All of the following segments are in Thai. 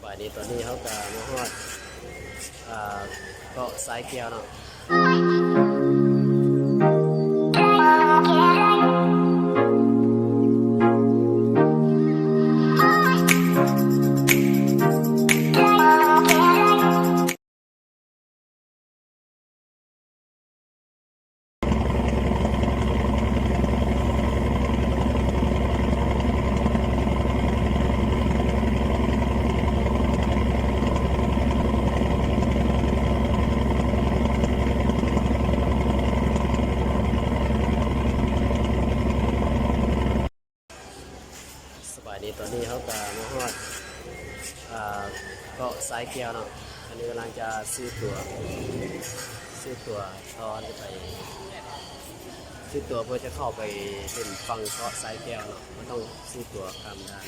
บายดีตอนนี้เขาก็มาฮอดเกาะสายแก้วเนาะสบายดีตอนนี้เขาก็มาฮอดเกาะสายแก้วเนาะอันนี้กำลังจะซื้อตั๋วตอนไปซื้อตั๋วเพื่อจะเข้าไปเล่นฟังเกาะสายแก้วเนาะก็ต้องซื้อตั๋วข้ามด่าน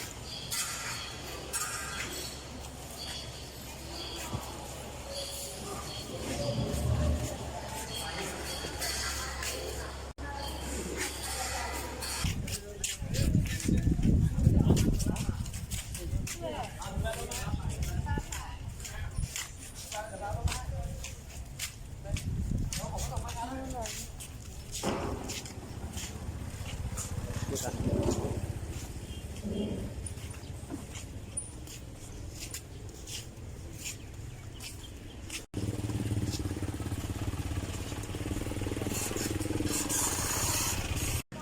นี่กัน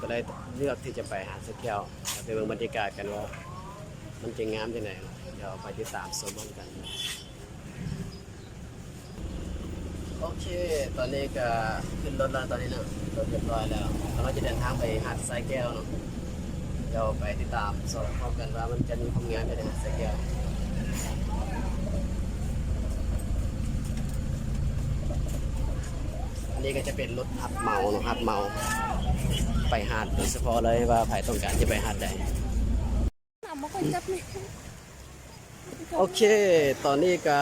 ก็เลยเลือกที่จะไปหาดสะแก้วไปเบิ่งบรรยากาศกันว่ามันจะงามที่ไหนเดี๋ยวไปติดตามชมกันโอเคตอนนี้ก็ขึ้นรถแล้วตอนนี้เนาะรถเรียบร้อยแล้วเราจะเดินทางไปหาดสายแก้วเนาะเดี๋ยวไปติดตามชมพร้อมกันว่ามันจะมีความงามที่ไหนหาดสายแก้วอันนี้ก็จะเป็นรถหัดเมาเนาะหัดเมาไปหาดโดยเฉพาะเลยว่าใครต้องการจะไปหาดใดโอเคตอนนี้ก็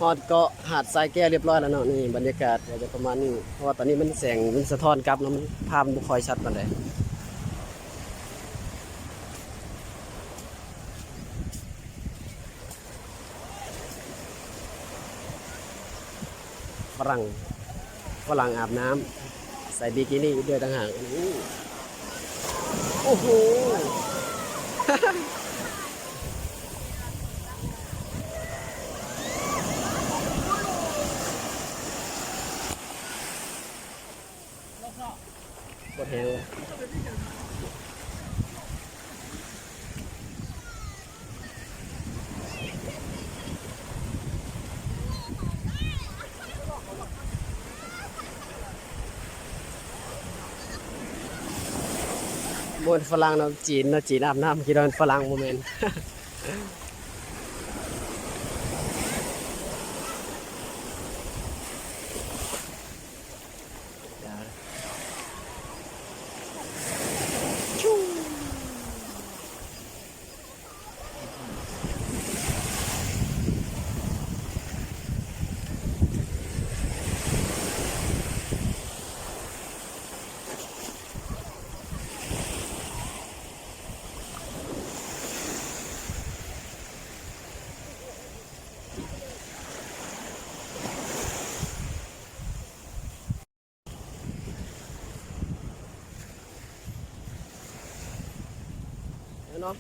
ฮอดเกาะหาดทรายแก้วเรียบร้อยแล้วเนาะนี่บรรยากาศจะประมาณนี้เพราะว่าตอนนี้มันแสงมันสะท้อนกลับแล้วมันภาพมันบ่ค่อยชัดปานใดฝรั่งอาบน้ำใส่บิกินี่ด้วยต่างหากโอ้โหกดเฮลบนฝรั่งเนาะจีนอาบน้ำกี่ดอนฝรั่งโมเมนต์เนาะ